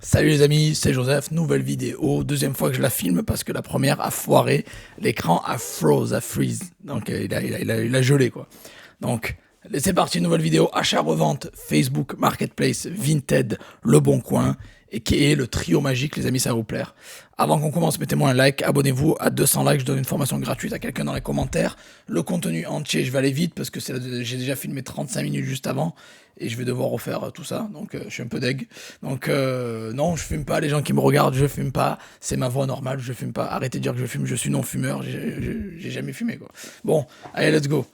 Salut les amis, c'est Joseph, nouvelle vidéo, deuxième fois que je la filme parce que la première a foiré, l'écran a freeze, donc il a gelé quoi. Donc c'est parti, nouvelle vidéo, achat-revente, Facebook, Marketplace, Vinted, Le Bon Coin, et qui est le trio magique les amis, ça va vous plaire. Avant qu'on commence, mettez-moi un like, abonnez-vous, à 200 likes, je donne une formation gratuite à quelqu'un dans les commentaires. Le contenu entier, je vais aller vite parce que j'ai déjà filmé 35 minutes juste avant et je vais devoir refaire tout ça, donc je suis un peu deg. Donc non, je fume pas, les gens qui me regardent, je fume pas, c'est ma voix normale, je fume pas, arrêtez de dire que je fume, je suis non-fumeur, j'ai jamais fumé quoi. Bon, allez, let's go.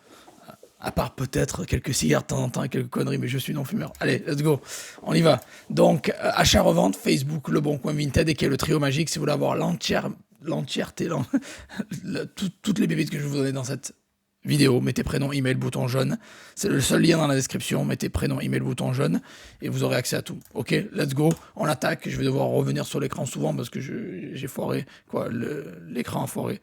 À part peut-être quelques cigares de temps en temps et quelques conneries, mais je suis non-fumeur. Allez, let's go, on y va. Donc, achat-revente, Facebook, Le Bon Coin, Vinted, et qui est le trio magique, si vous voulez avoir l'entièreté, toutes les pépites que je vais vous donner dans cette vidéo, mettez prénom, email, bouton jaune. C'est le seul lien dans la description, mettez prénom, email, bouton jaune, et vous aurez accès à tout. Ok, let's go, on attaque. Je vais devoir revenir sur l'écran souvent parce que j'ai foiré, quoi, l'écran a foiré.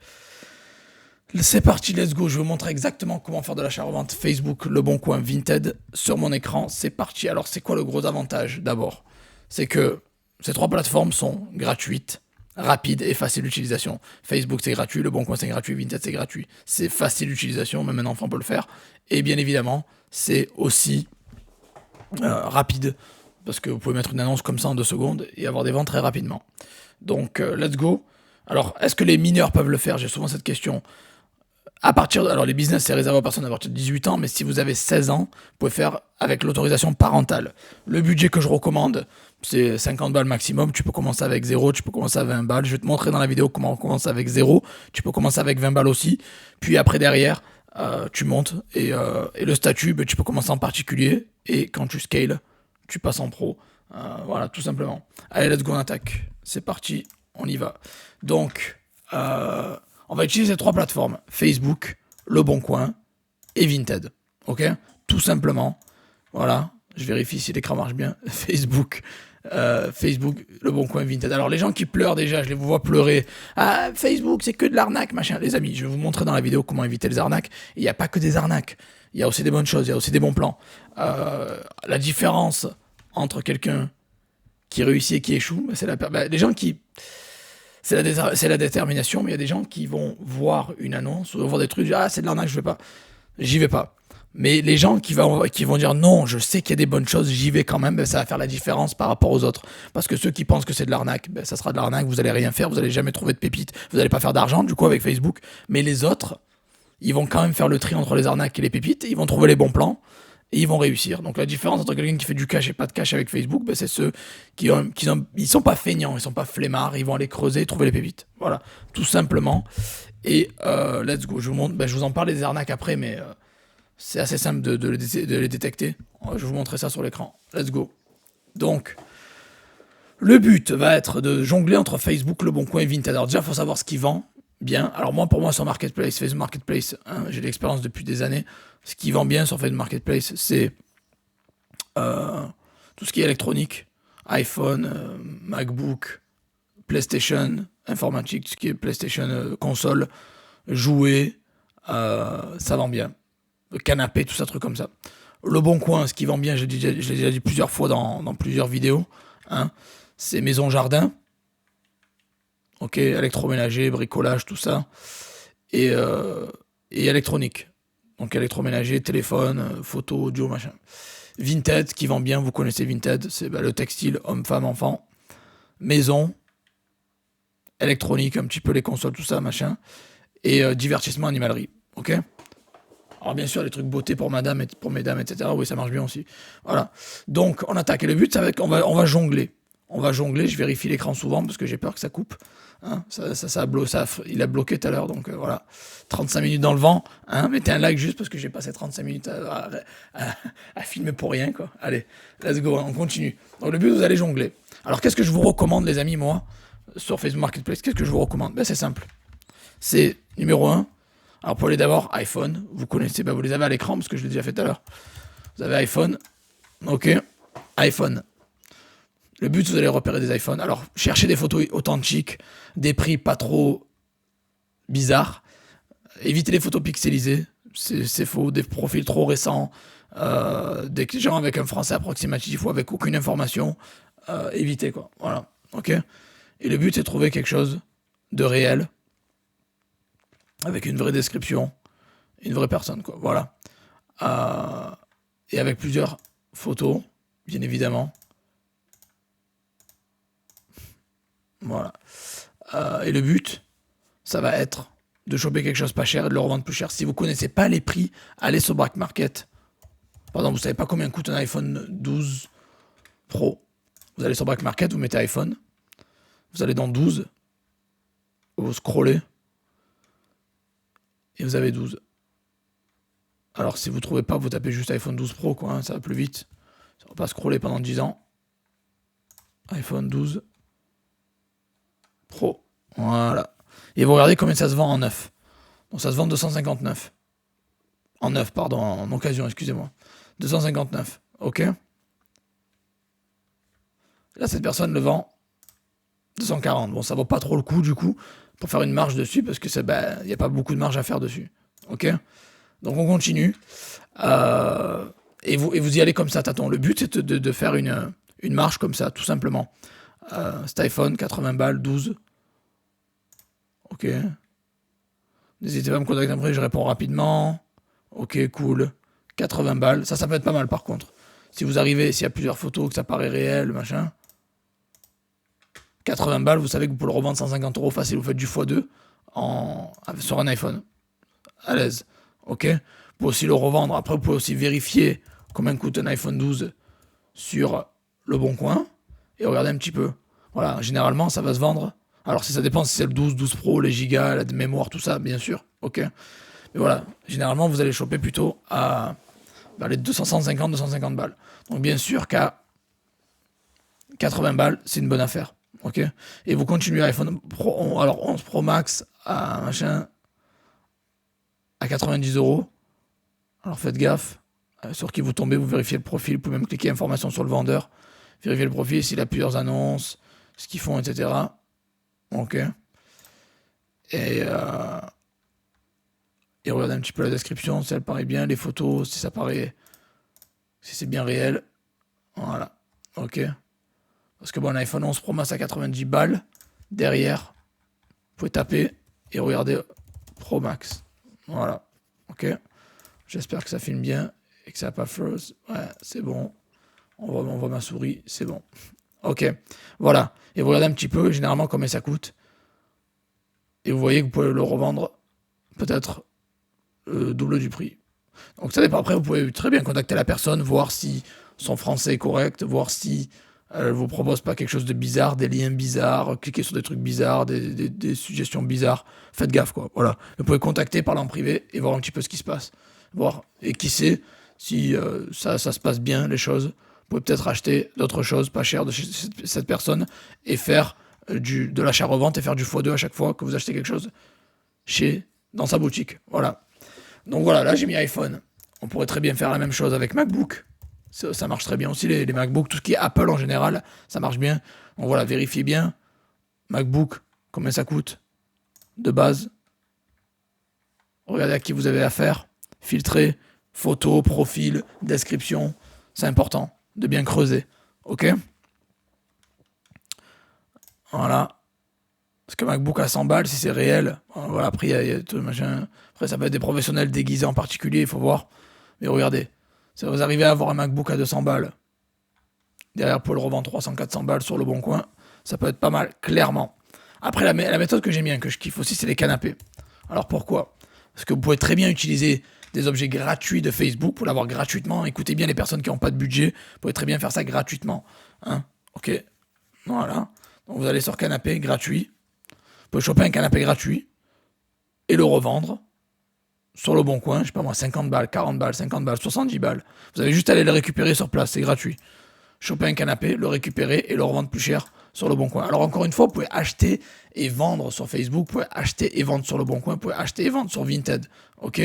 C'est parti, let's go, je vais vous montrer exactement comment faire de l'achat-revente Facebook, Le Bon Coin, Vinted sur mon écran, c'est parti. Alors c'est quoi le gros avantage d'abord? C'est que ces trois plateformes sont gratuites, rapides et faciles d'utilisation. Facebook c'est gratuit, Le Bon Coin c'est gratuit, Vinted c'est gratuit. C'est facile d'utilisation, même un enfant peut le faire. Et bien évidemment, c'est aussi rapide, parce que vous pouvez mettre une annonce comme ça en 2 secondes et avoir des ventes très rapidement. Donc let's go. Alors est-ce que les mineurs peuvent le faire? J'ai souvent cette question. Alors les business c'est réservé aux personnes à partir de 18 ans, mais si vous avez 16 ans, vous pouvez faire avec l'autorisation parentale. Le budget que je recommande, c'est 50 balles maximum. Tu peux commencer avec 0, tu peux commencer à 20 balles. Je vais te montrer dans la vidéo comment on commence avec 0. Tu peux commencer avec 20 balles aussi. Puis après derrière, tu montes. Et le statut, tu peux commencer en particulier. Et quand tu scales, tu passes en pro. Voilà, tout simplement. Allez, let's go, on attaque. C'est parti, on y va. Donc, on va utiliser 3 plateformes, Facebook, Le Bon Coin et Vinted. Ok? Tout simplement. Voilà. Je vérifie si l'écran marche bien. Facebook, Le Bon Coin, Vinted. Alors les gens qui pleurent déjà, je les vois pleurer. Ah, Facebook, c'est que de l'arnaque, machin. Les amis, je vais vous montrer dans la vidéo comment éviter les arnaques. Il n'y a pas que des arnaques. Il y a aussi des bonnes choses, il y a aussi des bons plans. La différence entre quelqu'un qui réussit et qui échoue, c'est les gens qui... C'est la détermination, mais il y a des gens qui vont voir une annonce, ou voir des trucs, ah c'est de l'arnaque, je vais pas, j'y vais pas. Mais les gens qui vont dire non, je sais qu'il y a des bonnes choses, j'y vais quand même, ça va faire la différence par rapport aux autres. Parce que ceux qui pensent que c'est de l'arnaque, ça sera de l'arnaque, vous allez rien faire, vous allez jamais trouver de pépites, vous allez pas faire d'argent du coup avec Facebook. Mais les autres, ils vont quand même faire le tri entre les arnaques et les pépites, ils vont trouver les bons plans. Et ils vont réussir. Donc la différence entre quelqu'un qui fait du cash et pas de cash avec Facebook, c'est ceux ils sont pas feignants, ils sont pas flemmards, ils vont aller creuser et trouver les pépites. Voilà, tout simplement. Et let's go. Je vous en parle des arnaques après, mais c'est assez simple de les détecter. Je vais vous montrer ça sur l'écran. Let's go. Donc, le but va être de jongler entre Facebook, Le Bon Coin et Vinted. Alors déjà, il faut savoir ce qui vend bien. Alors pour moi sur Marketplace, Facebook Marketplace, j'ai l'expérience depuis des années. Ce qui vend bien sur Facebook Marketplace, c'est tout ce qui est électronique, iPhone, MacBook, PlayStation, informatique, tout ce qui est PlayStation, console, jouets, ça vend bien. Le canapé, tout ça, truc comme ça. Le Bon Coin, ce qui vend bien, je l'ai déjà dit plusieurs fois dans plusieurs vidéos, hein, c'est maison jardin. Ok, électroménager, bricolage, tout ça. Et électronique. Donc électroménager, téléphone, photo, audio, machin. Vinted, qui vend bien, vous connaissez Vinted, c'est le textile, homme, femme, enfant. Maison, électronique, un petit peu les consoles, tout ça, machin. Et divertissement, animalerie. Ok? Alors bien sûr, les trucs beauté pour madame, pour mesdames, etc. Oui, ça marche bien aussi. Voilà. Donc on attaque. Et le but, c'est qu'on va jongler. On va jongler, je vérifie l'écran souvent parce que j'ai peur que ça coupe. Hein, il a bloqué tout à l'heure, donc voilà. 35 minutes dans le vent. Hein, mettez un like juste parce que j'ai passé 35 minutes à filmer pour rien, quoi. Allez, let's go, on continue. Donc le but, vous allez jongler. Alors qu'est-ce que je vous recommande, les amis, moi, sur Facebook Marketplace? Qu'est-ce que je vous recommande? C'est simple. C'est numéro 1. Alors pour les d'abord, iPhone. Vous connaissez, vous les avez à l'écran parce que je l'ai déjà fait tout à l'heure. Vous avez iPhone. Ok. iPhone. Le but, vous allez repérer des iPhones. Alors, cherchez des photos authentiques, des prix pas trop bizarres. Évitez les photos pixelisées, c'est faux. Des profils trop récents, des gens avec un français approximatif ou avec aucune information. éviter, quoi. Voilà, ok. Et le but, c'est de trouver quelque chose de réel, avec une vraie description, une vraie personne, quoi. Voilà. Et avec plusieurs photos, bien évidemment. Voilà. Et le but, ça va être de choper quelque chose pas cher et de le revendre plus cher. Si vous connaissez pas les prix, allez sur Black Market. Par exemple, vous savez pas combien coûte un iPhone 12 Pro. Vous allez sur Black Market, vous mettez iPhone. Vous allez dans 12. Vous scrollez. Et vous avez 12. Alors, si vous trouvez pas, vous tapez juste iPhone 12 Pro, quoi. Hein, ça va plus vite. Ça va pas scroller pendant 10 ans. iPhone 12 Pro. Voilà. Et vous regardez combien ça se vend en neuf. Donc ça se vend 259. En neuf, pardon, en occasion, excusez-moi. 259. Ok. Là, cette personne le vend 240. Bon, ça vaut pas trop le coup, du coup, pour faire une marge dessus, parce que il n'y a pas beaucoup de marge à faire dessus. Ok. Donc on continue. Et vous y allez comme ça, tâton. Le but, c'est de faire une marge comme ça, tout simplement. Cet iPhone, 80 balles, 12. Ok. N'hésitez pas à me contacter après, je réponds rapidement. Ok, cool. 80 balles. Ça peut être pas mal par contre. Si vous arrivez, s'il y a plusieurs photos, que ça paraît réel, machin. 80 balles, vous savez que vous pouvez le revendre 150 € facile. Vous faites du x2 sur un iPhone. À l'aise. Ok. Vous pouvez aussi le revendre. Après, vous pouvez aussi vérifier combien coûte un iPhone 12 sur le Bon Coin. Et regardez un petit peu. Voilà. Généralement, ça va se vendre. Alors, si ça dépend si c'est le 12 Pro, les gigas, la mémoire, tout ça, bien sûr. Ok. Mais voilà. Généralement, vous allez choper plutôt à les 250 balles. Donc, bien sûr qu'à 80 balles, c'est une bonne affaire. Ok. Et vous continuez iPhone Pro, alors 11 Pro Max à 90 €. Alors faites gaffe sur qui vous tombez, vous vérifiez le profil, vous pouvez même cliquer information sur le vendeur, vérifier le profil s'il a plusieurs annonces, ce qu'ils font, etc. Ok. Et regardez un petit peu la description, si elle paraît bien, les photos, si c'est bien réel. Voilà. Ok. Parce que bon, un iPhone 11 Pro Max à 90 balles, derrière, vous pouvez taper et regarder Pro Max. Voilà. Ok. J'espère que ça filme bien et que ça n'a pas froze. Ouais, c'est bon. On voit ma souris, c'est bon. Ok. Voilà. Et vous regardez un petit peu, généralement, combien ça coûte. Et vous voyez que vous pouvez le revendre peut-être double du prix. Donc ça dépend. Après, vous pouvez très bien contacter la personne, voir si son français est correct, voir si elle vous propose pas quelque chose de bizarre, des liens bizarres, cliquer sur des trucs bizarres, des suggestions bizarres. Faites gaffe, quoi. Voilà. Vous pouvez contacter, parler en privé et voir un petit peu ce qui se passe. Voir. Et qui sait si ça se passe bien, les choses. Vous pouvez peut-être acheter d'autres choses pas chères de chez cette personne et faire de l'achat-revente et faire du x2 à chaque fois que vous achetez quelque chose dans sa boutique. Voilà. Donc voilà, là j'ai mis iPhone. On pourrait très bien faire la même chose avec MacBook. Ça marche très bien aussi, les MacBook, tout ce qui est Apple en général, ça marche bien. Donc voilà, vérifiez bien. MacBook, combien ça coûte de base. Regardez à qui vous avez affaire. Filtrez, photo, profil, description. C'est important de bien creuser. Ok. Voilà. Parce que MacBook à 100 balles, si c'est réel, voilà, après, il y a tout machin. Après, ça peut être des professionnels déguisés en particulier, il faut voir. Mais regardez, si vous arrivez à avoir un MacBook à 200 balles, derrière, pour le revendre 300-400 balles sur le Bon Coin, ça peut être pas mal, clairement. Après, la méthode que j'aime bien, que je kiffe aussi, c'est les canapés. Alors pourquoi ? Parce que vous pouvez très bien utiliser des objets gratuits de Facebook pour l'avoir gratuitement. Écoutez bien les personnes qui n'ont pas de budget, vous pouvez très bien faire ça gratuitement. Hein ? Ok. Voilà. Donc vous allez sur canapé gratuit. Vous pouvez choper un canapé gratuit et le revendre sur le Bon Coin, je sais pas moi, 50 balles, 40 balles, 50 balles, 70 balles. Vous avez juste à aller le récupérer sur place, c'est gratuit. Choper un canapé, le récupérer et le revendre plus cher sur le Bon Coin. Alors encore une fois, vous pouvez acheter et vendre sur Facebook, vous pouvez acheter et vendre sur le Bon Coin, vous pouvez acheter et vendre sur Vinted. Ok,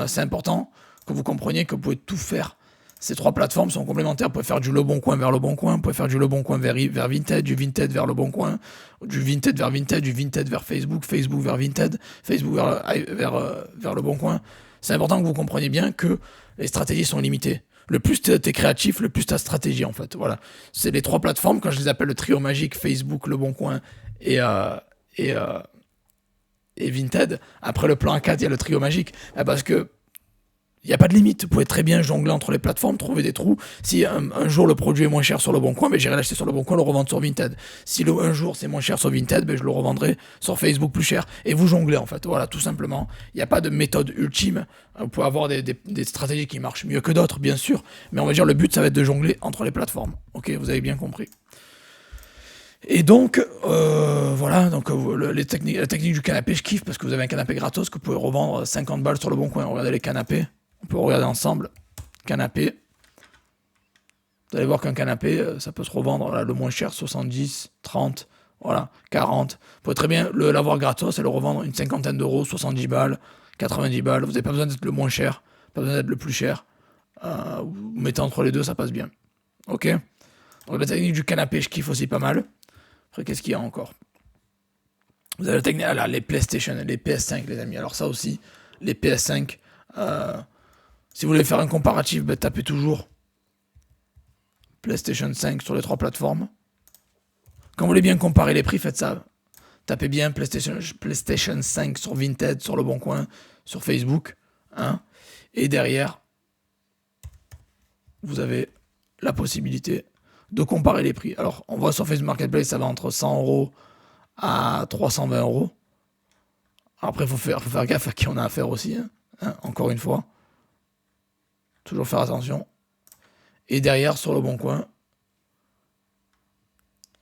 c'est important que vous compreniez que vous pouvez tout faire. Ces trois plateformes sont complémentaires. Vous pouvez faire du Le Bon Coin vers Le Bon Coin, vous pouvez faire du Le Bon Coin vers Vinted, du Vinted vers Le Bon Coin, du Vinted vers Vinted, du Vinted vers Facebook, Facebook vers Vinted, Facebook vers Le Bon Coin. C'est important que vous compreniez bien que les stratégies sont limitées. Le plus t'es créatif, le plus ta stratégie en fait. Voilà. C'est les 3 plateformes, quand je les appelle le trio magique, Facebook, Le Bon Coin et, et, euh, et Vinted. Après le plan A4, il y a le trio magique. Parce que il n'y a pas de limite. Vous pouvez très bien jongler entre les plateformes, trouver des trous. Si un jour le produit est moins cher sur Le Bon Coin, ben, j'irai l'acheter sur Le Bon Coin, le revendre sur Vinted. Si un jour c'est moins cher sur Vinted, ben, je le revendrai sur Facebook plus cher. Et vous jonglez en fait. Voilà, tout simplement. Il n'y a pas de méthode ultime. Vous pouvez avoir des stratégies qui marchent mieux que d'autres, bien sûr. Mais on va dire le but, ça va être de jongler entre les plateformes. Ok, vous avez bien compris. Et donc, voilà, donc la technique du canapé, je kiffe parce que vous avez un canapé gratos que vous pouvez revendre 50 balles sur Le Bon Coin. Regardez les canapés. On peut regarder ensemble. Canapé. Vous allez voir qu'un canapé, ça peut se revendre là, le moins cher, 70, 30, voilà, 40. Vous pouvez très bien l'avoir gratos et le revendre une cinquantaine d'euros, 70 balles, 90 balles. Vous n'avez pas besoin d'être le moins cher, pas besoin d'être le plus cher. Vous mettez entre les deux, ça passe bien. Ok. Donc la technique du canapé, je kiffe aussi pas mal. Après, qu'est-ce qu'il y a encore? Vous avez la technique, là, les PlayStation, les PS5, les amis. Alors ça aussi, les PS5, si vous voulez faire un comparatif, ben, tapez toujours PlayStation 5 sur les 3 plateformes. Quand vous voulez bien comparer les prix, faites ça. Tapez bien PlayStation 5 sur Vinted, sur Le Bon Coin, sur Facebook. Hein, et derrière, vous avez la possibilité de comparer les prix. Alors, on voit sur Facebook Marketplace, ça va entre 100 euros à 320 euros. Après, il faut faire gaffe à qui on a affaire aussi. Hein, encore une fois. Toujours faire attention. Et derrière, sur Le Bon Coin,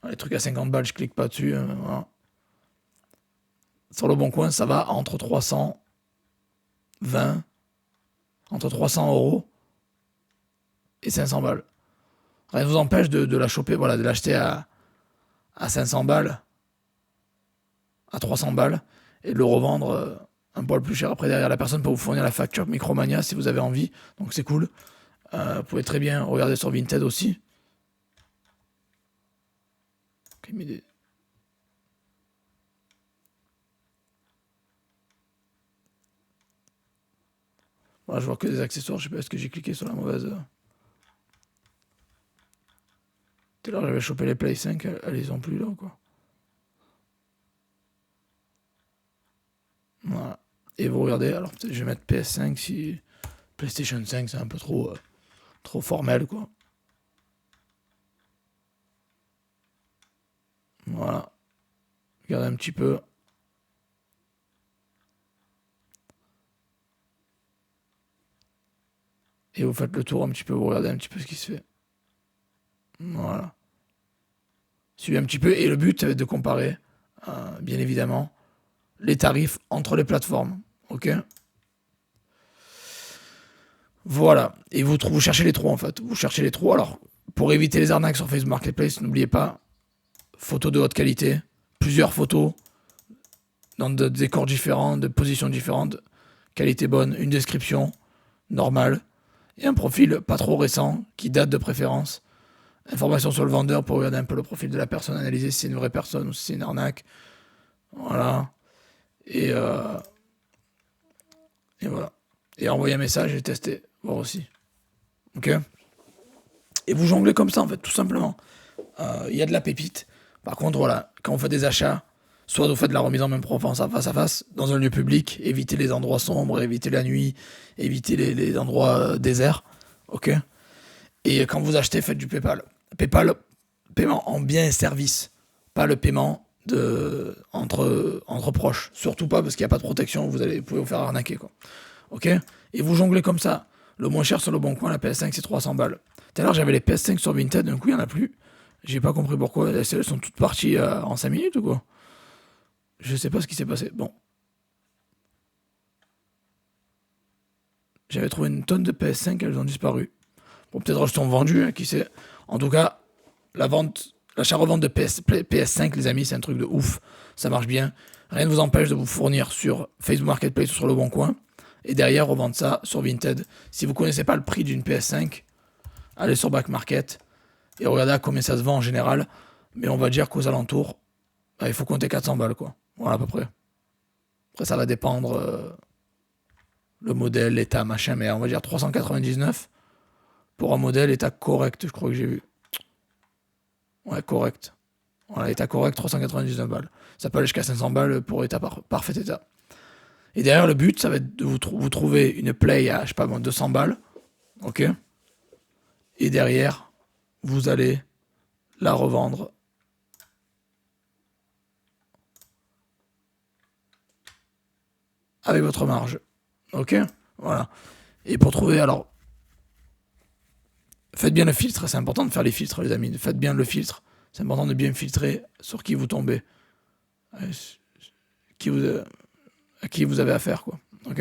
les trucs à 50 balles, je clique pas dessus. Voilà. Sur Le Bon Coin, ça va entre 320, entre 300 euros et 500 balles. Rien ne vous empêche de la choper, voilà, de l'acheter à 500 balles, à 300 balles, et de le revendre un poil plus cher. Après, derrière, la personne peut vous fournir la facture Micromania si vous avez envie, donc c'est cool. Vous pouvez très bien regarder sur Vinted aussi. Okay, mais voilà, je vois que des accessoires, je sais pas, est-ce que j'ai cliqué sur la mauvaise... Tout à l'heure, j'avais chopé les Play 5, elles les ont plus là, quoi. Voilà. Et vous regardez, alors peut-être je vais mettre PS5 si PlayStation 5 c'est un peu trop formel, quoi. Voilà. Regardez un petit peu. Et vous faites le tour un petit peu, vous regardez un petit peu ce qui se fait. Voilà. Suivez un petit peu, et le but, ça va être de comparer, bien évidemment, les tarifs entre les plateformes. Ok. Voilà. Et vous cherchez les trous, en fait. Vous cherchez les trous. Alors, pour éviter les arnaques sur Facebook Marketplace, n'oubliez pas, photos de haute qualité, plusieurs photos, dans des décors différents, de positions différentes, qualité bonne, une description normale, et un profil pas trop récent, qui date de préférence. Information sur le vendeur pour regarder un peu le profil de la personne, analyser si c'est une vraie personne ou si c'est une arnaque. Voilà. Et voilà. Et envoyer un message et tester, voir aussi. Ok. Et vous jonglez comme ça, en fait, tout simplement. Il y a de la pépite. Par contre, voilà, quand on fait des achats, soit vous faites de la remise en main propre en face à face, dans un lieu public, évitez les endroits sombres, évitez la nuit, évitez les endroits déserts. Ok. Et quand vous achetez, faites du PayPal. PayPal, paiement en biens et services, pas le paiement entre proches. Surtout pas parce qu'il n'y a pas de protection, vous pouvez vous faire arnaquer, quoi. Ok. Et vous jonglez comme ça. Le moins cher sur Le Bon Coin, la PS5, c'est 300 balles. Tout à l'heure, j'avais les PS5 sur Vinted, d'un coup, il n'y en a plus. J'ai pas compris pourquoi. Elles sont toutes parties en 5 minutes ou quoi? Je sais pas ce qui s'est passé. Bon. J'avais trouvé une tonne de PS5, elles ont disparu. Bon, peut-être elles sont vendues, hein, qui sait. En tout cas, l'achat-revente de PS5, les amis, c'est un truc de ouf. Ça marche bien. Rien ne vous empêche de vous fournir sur Facebook Marketplace ou sur Le Bon Coin. Et derrière, revendre ça sur Vinted. Si vous connaissez pas le prix d'une PS5, allez sur Back Market et regardez à combien ça se vend en général. Mais on va dire qu'aux alentours, il faut compter 400 balles, quoi. Voilà, à peu près. Après, ça va dépendre le modèle, l'état, machin, mais on va dire 399 pour un modèle état correct, je crois que j'ai vu. Ouais, correct. Voilà, état correct, 399 balles. Ça peut aller jusqu'à 500 balles pour état parfait état. Et derrière, le but, ça va être de vous trouver une play à, je sais pas moi, 200 balles. Ok. Et derrière, vous allez la revendre avec votre marge. Ok. Voilà. Et pour trouver, alors, faites bien le filtre. C'est important de faire les filtres, les amis. Faites bien le filtre. C'est important de bien filtrer sur qui vous tombez. Qui vous, à qui vous avez affaire, quoi. Ok.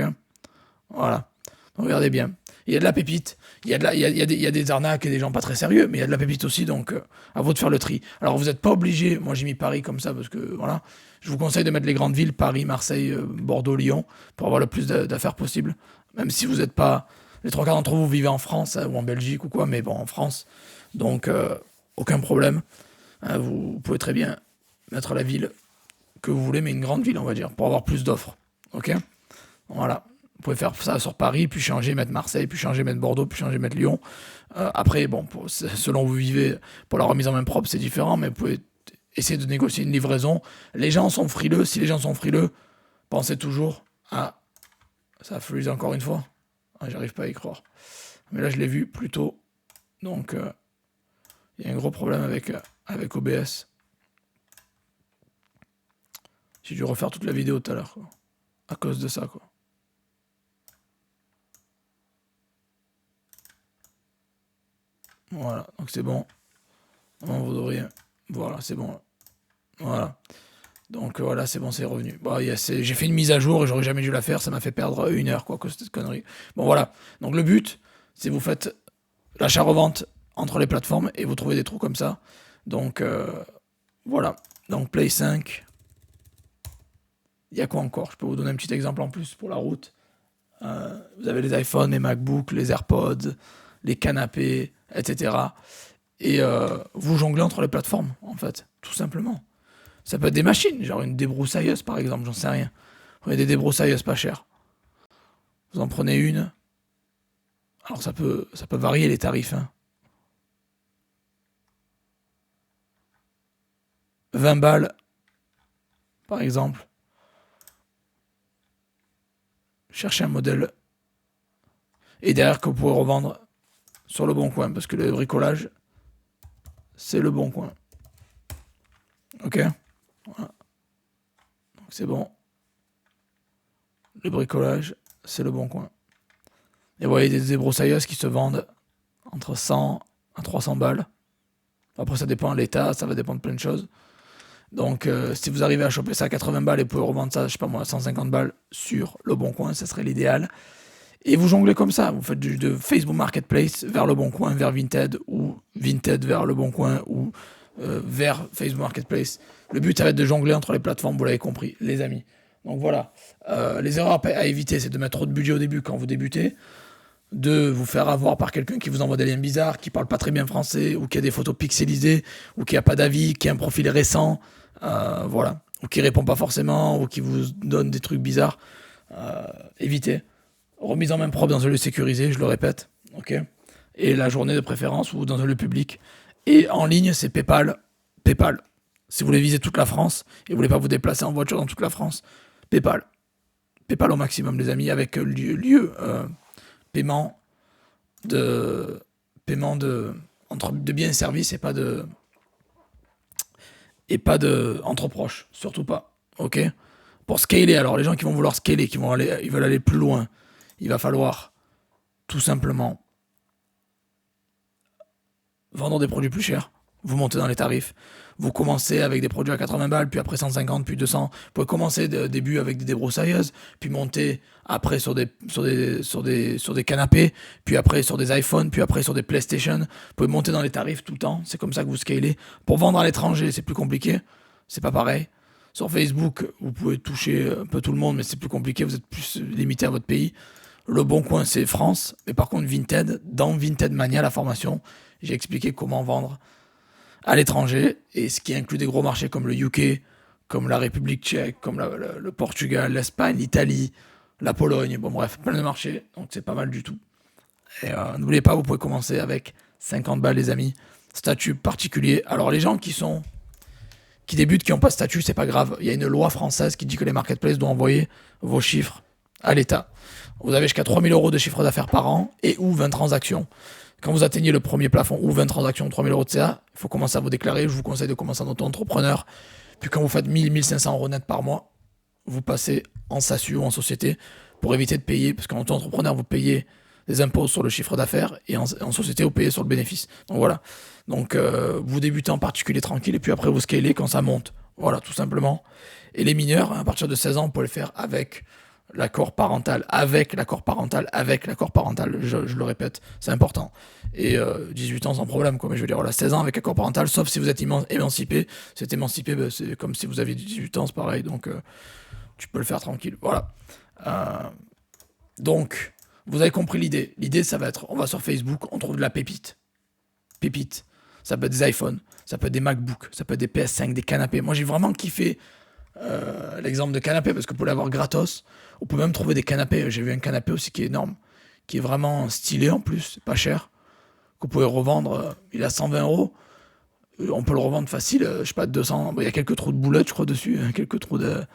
Voilà. Donc, regardez bien. Il y a de la pépite, il y a des arnaques et des gens pas très sérieux, mais il y a de la pépite aussi, donc à vous de faire le tri. Alors vous n'êtes pas obligé, moi j'ai mis Paris comme ça parce que voilà, je vous conseille de mettre les grandes villes, Paris, Marseille, Bordeaux, Lyon, pour avoir le plus d'affaires possible. Même si vous n'êtes pas, les trois quarts d'entre vous vivez en France ou en Belgique ou quoi, mais bon, en France, donc aucun problème. Vous pouvez très bien mettre la ville que vous voulez, mais une grande ville, on va dire, pour avoir plus d'offres. Ok. Voilà. Vous pouvez faire ça sur Paris, puis changer, mettre Marseille, puis changer, mettre Bordeaux, puis changer, mettre Lyon. Après, bon, selon où vous vivez, pour la remise en main propre, c'est différent, mais vous pouvez essayer de négocier une livraison. Les gens sont frileux. Si les gens sont frileux, pensez toujours à... Ça freeze encore une fois. J'arrive pas à y croire. Mais là, je l'ai vu plus tôt. Donc, il y a un gros problème avec OBS. J'ai dû refaire toute la vidéo tout à l'heure, quoi. À cause de ça, quoi. Voilà, donc c'est bon. Vous devriez... Voilà, c'est bon. Voilà. Donc voilà, c'est bon, c'est revenu. Bon, j'ai fait une mise à jour et j'aurais jamais dû la faire. Ça m'a fait perdre 1 heure, quoi, que cette connerie. Bon, voilà. Donc le but, c'est vous faites l'achat-revente entre les plateformes et vous trouvez des trous comme ça. Donc voilà. Donc Play 5. Il y a quoi encore? Je peux vous donner un petit exemple en plus pour la route. Vous avez les iPhones, les MacBooks, les AirPods, les canapés, etc. Et vous jonglez entre les plateformes, en fait, tout simplement. Ça peut être des machines, genre une débroussailleuse, par exemple, j'en sais rien. Vous prenez des débroussailleuses pas chères. Vous en prenez une. Alors ça peut varier les tarifs. Hein. 20 balles, par exemple. Cherchez un modèle. Et derrière que vous pouvez revendre sur le bon coin, parce que le bricolage, c'est le bon coin. Ok. Voilà. Donc c'est bon. Le bricolage, c'est le bon coin. Et vous voyez des débroussailleuses qui se vendent entre 100 à 300 balles. Après, ça dépend de l'état, ça va dépendre de plein de choses. Donc, si vous arrivez à choper ça à 80 balles et vous pouvez revendre ça, je sais pas moi, 150 balles sur le bon coin, ça serait l'idéal. Et vous jonglez comme ça. Vous faites de Facebook Marketplace vers le bon coin, vers Vinted, ou Vinted vers le bon coin, ou vers Facebook Marketplace. Le but, ça va être de jongler entre les plateformes, vous l'avez compris, les amis. Donc voilà. Les erreurs à éviter, c'est de mettre trop de budget au début quand vous débutez, de vous faire avoir par quelqu'un qui vous envoie des liens bizarres, qui parle pas très bien français, ou qui a des photos pixelisées, ou qui a pas d'avis, qui a un profil récent, voilà, ou qui répond pas forcément, ou qui vous donne des trucs bizarres. Évitez. Remise en main propre dans un lieu sécurisé, je le répète, ok. Et la journée de préférence ou dans un lieu public. Et en ligne, c'est PayPal. PayPal. Si vous voulez viser toute la France et vous voulez pas vous déplacer en voiture dans toute la France, PayPal. PayPal au maximum, les amis, avec lieu paiement de entre de biens et services et pas de entre proches, surtout pas. Ok. Pour scaler, alors les gens qui vont vouloir scaler, ils veulent aller plus loin, il va falloir tout simplement vendre des produits plus chers. Vous montez dans les tarifs. Vous commencez avec des produits à 80 balles, puis après 150, puis 200. Vous pouvez commencer au début avec des débroussailleuses, puis monter après sur des canapés, puis après sur des iPhones, puis après sur des PlayStation. Vous pouvez monter dans les tarifs tout le temps. C'est comme ça que vous scalez. Pour vendre à l'étranger, c'est plus compliqué. C'est pas pareil. Sur Facebook, vous pouvez toucher un peu tout le monde, mais c'est plus compliqué. Vous êtes plus limité à votre pays. Le bon coin, c'est France. Mais par contre, Vinted, dans Vinted Mania, la formation, j'ai expliqué comment vendre à l'étranger, et ce qui inclut des gros marchés comme le UK, comme la République tchèque, comme le Portugal, l'Espagne, l'Italie, la Pologne, bon bref, plein de marchés, donc c'est pas mal du tout. Et n'oubliez pas, vous pouvez commencer avec 50 balles, les amis. Statut particulier. Alors, les gens qui débutent, qui n'ont pas de statut, c'est pas grave. Il y a une loi française qui dit que les marketplaces doivent envoyer vos chiffres à l'État. Vous avez jusqu'à 3 000 € de chiffre d'affaires par an et ou 20 transactions. Quand vous atteignez le premier plafond ou 20 transactions, 3 000 € de CA, il faut commencer à vous déclarer. Je vous conseille de commencer en auto-entrepreneur. Puis quand vous faites 1 000, 1 500 € net par mois, vous passez en SASU ou en société pour éviter de payer. Parce qu'en auto-entrepreneur, vous payez des impôts sur le chiffre d'affaires et en société, vous payez sur le bénéfice. Donc voilà. Donc vous débutez en particulier tranquille et puis après vous scalez quand ça monte. Voilà, tout simplement. Et les mineurs, à partir de 16 ans, on peut le faire avec l'accord parental, je le répète, c'est important. Et 18 ans sans problème, quoi. Mais je veux dire, voilà, 16 ans avec accord parental, sauf si vous êtes émancipé. C'est émancipé, ben, c'est comme si vous aviez 18 ans, c'est pareil, donc tu peux le faire tranquille. Voilà. Donc, vous avez compris l'idée. L'idée, ça va être, on va sur Facebook, on trouve de la pépite. Pépite. Ça peut être des iPhones, ça peut être des MacBooks, ça peut être des PS5, des canapés. Moi, j'ai vraiment kiffé l'exemple de canapé parce que vous pouvez l'avoir gratos. On peut même trouver des canapés. J'ai vu un canapé aussi qui est énorme, qui est vraiment stylé en plus, pas cher, que vous pouvez revendre. Il a 120 €. On peut le revendre facile, je sais pas, 200. Il y a quelques trous de boulettes, je crois, dessus, quelques trous de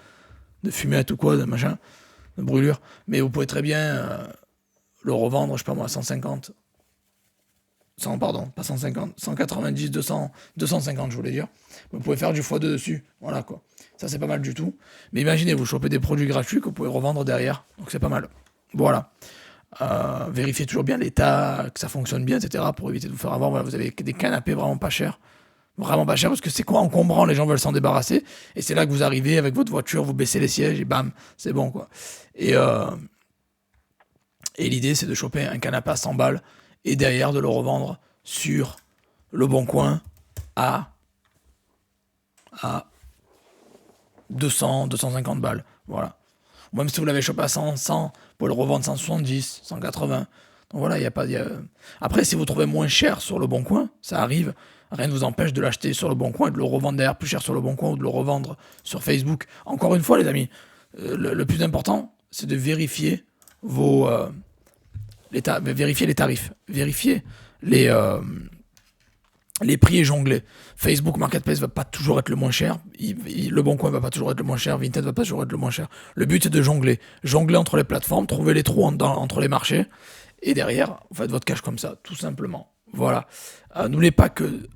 fumette ou quoi, de machin, de brûlure. Mais vous pouvez très bien le revendre, je sais pas moi, 150. 100, pardon, pas 150, 190, 200, 250, je voulais dire. Vous pouvez faire du x2 dessus. Voilà, quoi. Ça, c'est pas mal du tout. Mais imaginez, vous chopez des produits gratuits que vous pouvez revendre derrière. Donc, c'est pas mal. Voilà. Vérifiez toujours bien l'état, que ça fonctionne bien, etc. pour éviter de vous faire avoir. Voilà, vous avez des canapés vraiment pas chers. Vraiment pas chers parce que c'est quoi encombrant, les gens veulent s'en débarrasser. Et c'est là que vous arrivez avec votre voiture, vous baissez les sièges et bam, c'est bon, quoi. Et l'idée, c'est de choper un canapé à 100 balles et derrière de le revendre sur Le Bon Coin à 200, 250 balles. Voilà. Ou même si vous l'avez chopé à 100, 100, vous pouvez le revendre 170, 180. Donc voilà, il y a pas. Après, si vous trouvez moins cher sur Le Bon Coin, ça arrive. Rien ne vous empêche de l'acheter sur Le Bon Coin et de le revendre derrière plus cher sur Le Bon Coin ou de le revendre sur Facebook. Encore une fois, les amis, le plus important, c'est de vérifier vérifier les tarifs, vérifier les prix et jongler. Facebook Marketplace va pas toujours être le moins cher, Le Bon Coin va pas toujours être le moins cher, Vinted va pas toujours être le moins cher. Le but c'est de jongler entre les plateformes, trouver les trous entre les marchés, et derrière, vous faites votre cash comme ça, tout simplement. Voilà. N'oubliez pas que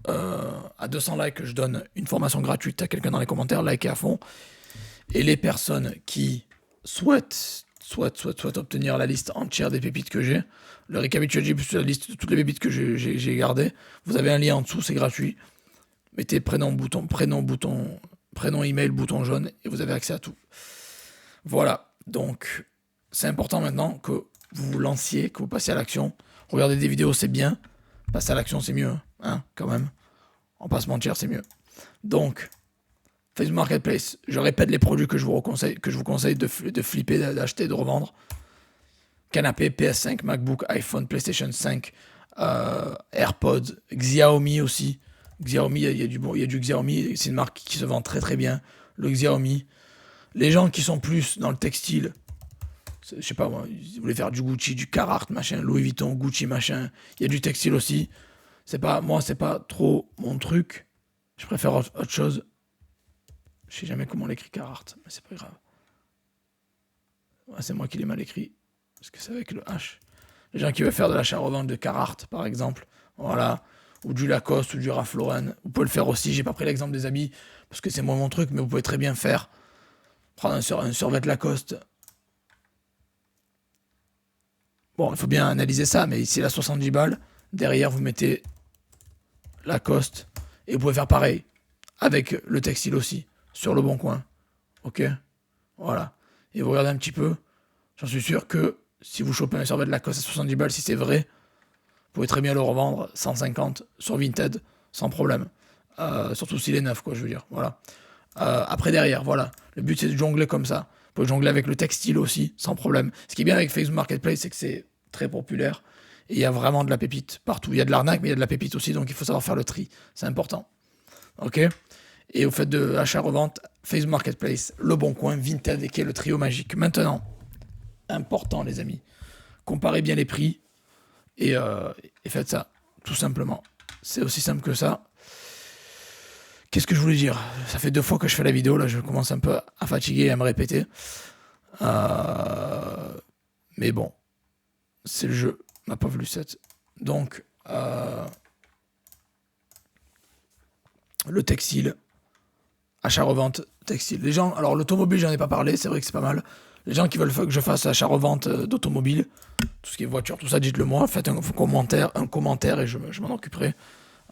à 200 likes, je donne une formation gratuite à quelqu'un dans les commentaires, likez à fond. Et les personnes qui souhaitent obtenir la liste entière des pépites que j'ai, le récapitulatif plus la liste de toutes les pépites que j'ai gardées, vous avez un lien en dessous, c'est gratuit. Mettez prénom, email, bouton jaune, et vous avez accès à tout. Voilà, donc c'est important maintenant que vous vous lanciez, que vous passiez à l'action. Regardez des vidéos, c'est bien. Passer à l'action, c'est mieux, hein, quand même. On va pas se mentir, c'est mieux. Donc, Facebook Marketplace, je répète les produits que je vous conseille de flipper, d'acheter, de revendre. Canapé, PS5, MacBook, iPhone, PlayStation 5, AirPods, Xiaomi aussi. Xiaomi, il y a du Xiaomi, c'est une marque qui se vend très très bien. Le Xiaomi. Les gens qui sont plus dans le textile, je sais pas moi, ils voulaient faire du Gucci, du Carhartt, machin, Louis Vuitton, Gucci, machin. Il y a du textile aussi. Moi, c'est pas trop mon truc. Je préfère autre chose. Je sais jamais comment on l'écrit Carhartt, mais c'est pas grave. Ouais, c'est moi qui l'ai mal écrit, parce que c'est avec le H. Les gens qui veulent faire de l'achat-revente de Carhartt, par exemple, voilà, ou du Lacoste, ou du Ralph Lauren, vous pouvez le faire aussi. J'ai pas pris l'exemple des habits, parce que c'est moi mon truc, mais vous pouvez très bien prendre un survêt Lacoste. Bon, il faut bien analyser ça, mais ici, il a 70 balles. Derrière, vous mettez Lacoste, et vous pouvez faire pareil, avec le textile aussi, sur Le Bon Coin. Ok, voilà. Et vous regardez un petit peu, j'en suis sûr que si vous chopez un survêt de Lacoste à 70 balles, si c'est vrai, vous pouvez très bien le revendre 150 sur Vinted, sans problème. Surtout s'il est neuf, quoi, je veux dire. Voilà. Après, derrière, voilà. Le but, c'est de jongler comme ça. Vous pouvez jongler avec le textile aussi, sans problème. Ce qui est bien avec Facebook Marketplace, c'est que c'est très populaire. Et il y a vraiment de la pépite partout. Il y a de l'arnaque, mais il y a de la pépite aussi, donc il faut savoir faire le tri. C'est important. Ok ? Et au fait de l'achat-revente, Facebook Marketplace, Le Bon Coin, Vinted, et qui est le trio magique. Maintenant, important les amis, comparez bien les prix et faites ça, tout simplement. C'est aussi simple que ça. Qu'est-ce que je voulais dire? Ça fait 2 fois que je fais la vidéo, là je commence un peu à fatiguer et à me répéter. Mais bon, c'est le jeu, ma pauvre Lucette. Donc, le textile, achat-revente, textile. Les gens, alors l'automobile, j'en ai pas parlé, c'est vrai que c'est pas mal. Les gens qui veulent que je fasse achat-revente d'automobile, tout ce qui est voiture, tout ça, dites-le moi, faites un commentaire et je m'en occuperai.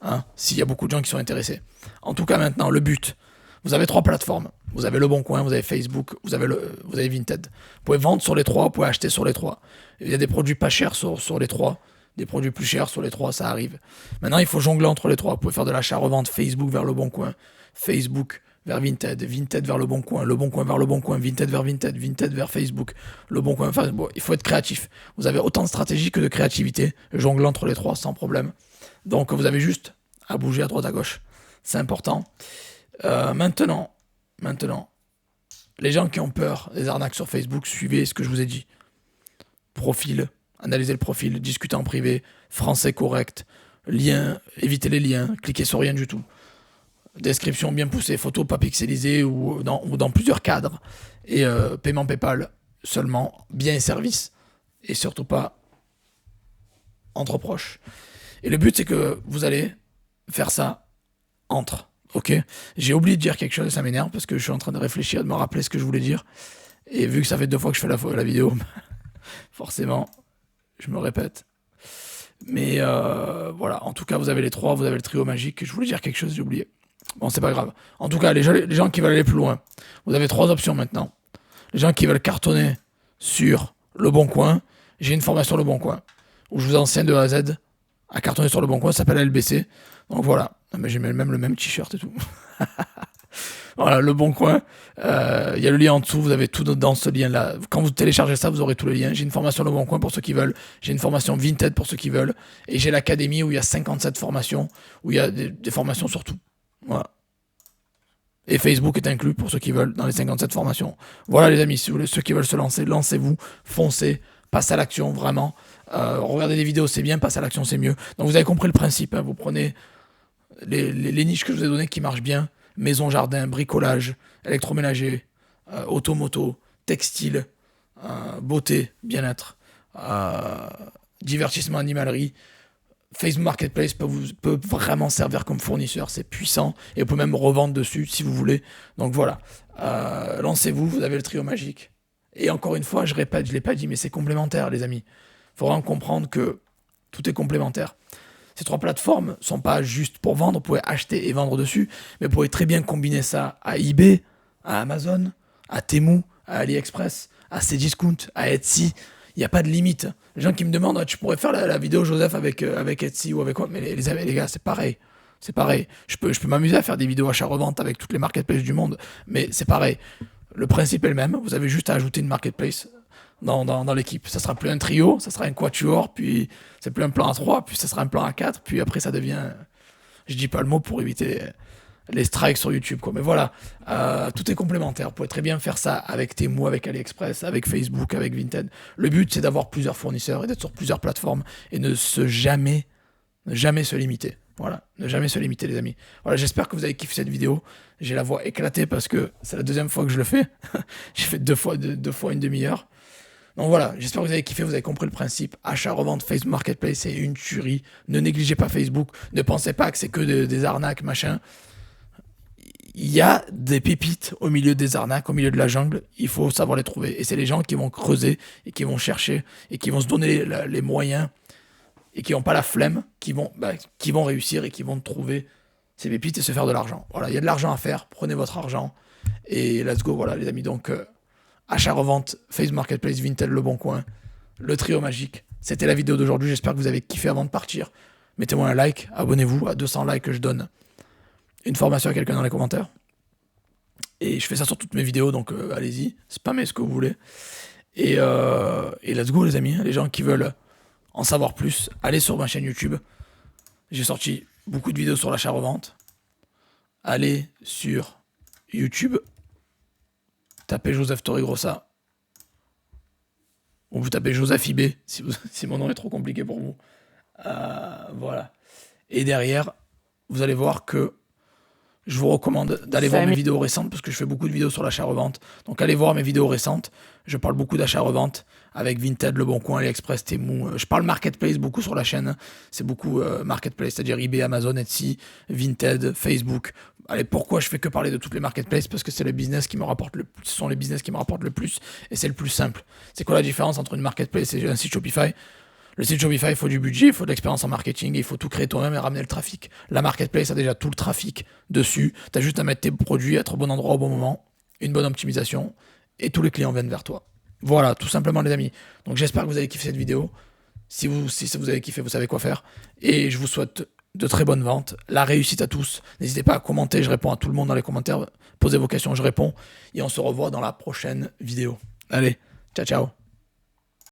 Hein, s'il y a beaucoup de gens qui sont intéressés. En tout cas, maintenant, le but. Vous avez 3 plateformes. Vous avez Le Bon Coin, vous avez Facebook, vous avez Vinted. Vous pouvez vendre sur les 3, vous pouvez acheter sur les 3. Il y a des produits pas chers sur les 3, des produits plus chers sur les 3, ça arrive. Maintenant, il faut jongler entre les 3. Vous pouvez faire de l'achat-revente Facebook vers Le Bon Coin, Facebook vers Vinted, Vinted vers Le Bon Coin vers Le Bon Coin, Vinted vers Facebook, Le Bon Coin. Enfin, bon, il faut être créatif. Vous avez autant de stratégie que de créativité. Jongler entre les 3 sans problème. Donc vous avez juste à bouger à droite à gauche. C'est important. Maintenant, les gens qui ont peur des arnaques sur Facebook, suivez ce que je vous ai dit. Profil, analysez le profil, discutez en privé, français correct, lien, évitez les liens, cliquez sur rien du tout. Description bien poussée, photo pas pixelisée ou dans plusieurs cadres. Et paiement PayPal seulement, biens et services. Et surtout pas entre proches. Et le but, c'est que vous allez faire ça entre. Ok? J'ai oublié de dire quelque chose, ça m'énerve parce que je suis en train de réfléchir, de me rappeler ce que je voulais dire. Et vu que ça fait 2 fois que je fais la vidéo, forcément, je me répète. Mais voilà, en tout cas, vous avez les 3, vous avez le trio magique. Je voulais dire quelque chose, j'ai oublié. Bon, c'est pas grave. En tout cas, les gens qui veulent aller plus loin, vous avez 3 options maintenant. Les gens qui veulent cartonner sur Le Bon Coin, j'ai une formation Le Bon Coin où je vous enseigne de A à Z à cartonner sur Le Bon Coin, ça s'appelle LBC. Donc voilà, mais j'ai même le même t-shirt et tout. Voilà, Le Bon Coin. Il y a le lien en dessous, vous avez tout dans ce lien-là. Quand vous téléchargez ça, vous aurez tous les liens. J'ai une formation Le Bon Coin pour ceux qui veulent. J'ai une formation Vinted pour ceux qui veulent. Et j'ai l'académie où il y a 57 formations, où il y a des formations sur tout. Voilà. Et Facebook est inclus pour ceux qui veulent dans les 57 formations. Voilà les amis, si vous voulez, ceux qui veulent se lancer, lancez-vous, foncez, passez à l'action, vraiment. Regardez des vidéos, c'est bien, passez à l'action, c'est mieux. Donc vous avez compris le principe, hein, vous prenez les niches que je vous ai données qui marchent bien, maison, jardin, bricolage, électroménager, automoto, textile, beauté, bien-être, divertissement, animalerie. Facebook Marketplace peut vraiment servir comme fournisseur, c'est puissant, et vous pouvez même revendre dessus si vous voulez. Donc voilà, lancez-vous, vous avez le trio magique. Et encore une fois, je répète, je ne l'ai pas dit, mais c'est complémentaire les amis. Il faut vraiment comprendre que tout est complémentaire. Ces 3 plateformes sont pas juste pour vendre, vous pouvez acheter et vendre dessus, mais vous pouvez très bien combiner ça à eBay, à Amazon, à Temu, à AliExpress, à Cdiscount, à Etsy. Il n'y a pas de limite. Les gens qui me demandent, tu pourrais faire la vidéo Joseph avec Etsy ou avec quoi? Mais les gars, c'est pareil. C'est pareil. Je peux m'amuser à faire des vidéos achat-revente avec toutes les marketplaces du monde, mais c'est pareil. Le principe est le même. Vous avez juste à ajouter une marketplace dans l'équipe. Ça sera plus un trio, ça sera un quatuor, puis c'est plus un plan à 3, puis ça sera un plan à 4, puis après ça devient... Je dis pas le mot pour éviter les strikes sur YouTube, quoi. Mais voilà, tout est complémentaire. Vous pouvez très bien faire ça avec Temu, avec AliExpress, avec Facebook, avec Vinted. Le but, c'est d'avoir plusieurs fournisseurs et d'être sur plusieurs plateformes et ne jamais se limiter. Voilà, ne jamais se limiter, les amis. Voilà, j'espère que vous avez kiffé cette vidéo. J'ai la voix éclatée parce que c'est la 2e fois que je le fais. J'ai fait 2 fois une demi-heure. Donc voilà, j'espère que vous avez kiffé, vous avez compris le principe. Achat, revente, Facebook Marketplace, c'est une tuerie. Ne négligez pas Facebook. Ne pensez pas que c'est que des arnaques, machin. Il y a des pépites au milieu des arnaques, au milieu de la jungle. Il faut savoir les trouver. Et c'est les gens qui vont creuser et qui vont chercher et qui vont se donner les moyens et qui n'ont pas la flemme, qui vont réussir et qui vont trouver ces pépites et se faire de l'argent. Voilà, il y a de l'argent à faire. Prenez votre argent et let's go. Voilà, les amis. Donc, achat-revente, Facebook Marketplace, Vinted, Le Bon Coin, le trio magique. C'était la vidéo d'aujourd'hui. J'espère que vous avez kiffé avant de partir. Mettez-moi un like, abonnez-vous à 200 likes que je donne une formation à quelqu'un dans les commentaires. Et je fais ça sur toutes mes vidéos, donc allez-y, spammez ce que vous voulez. Et let's go les amis, les gens qui veulent en savoir plus, allez sur ma chaîne YouTube. J'ai sorti beaucoup de vidéos sur l'achat-revente. Allez sur YouTube, tapez Joseph Torregrossa. Ou vous tapez Joseph IB si mon nom est trop compliqué pour vous. Voilà. Et derrière, vous allez voir que je vous recommande d'aller voir mes vidéos récentes parce que je fais beaucoup de vidéos sur l'achat-revente. Donc allez voir mes vidéos récentes. Je parle beaucoup d'achat-revente avec Vinted, Le Bon Coin, AliExpress, Temu. Je parle marketplace beaucoup sur la chaîne. C'est beaucoup marketplace, c'est-à-dire eBay, Amazon, Etsy, Vinted, Facebook. Allez, pourquoi je fais que parler de toutes les marketplaces? Parce que c'est le business qui me rapporte ce sont les business qui me rapportent le plus et c'est le plus simple. C'est quoi la différence entre une marketplace et un site Shopify? Le site Shopify, il faut du budget, il faut de l'expérience en marketing, il faut tout créer toi-même et ramener le trafic. La marketplace a déjà tout le trafic dessus. Tu as juste à mettre tes produits, être au bon endroit au bon moment, une bonne optimisation, et tous les clients viennent vers toi. Voilà, tout simplement les amis. Donc j'espère que vous avez kiffé cette vidéo. Si vous avez kiffé, vous savez quoi faire. Et je vous souhaite de très bonnes ventes, la réussite à tous. N'hésitez pas à commenter, je réponds à tout le monde dans les commentaires. Posez vos questions, je réponds. Et on se revoit dans la prochaine vidéo. Allez, ciao ciao.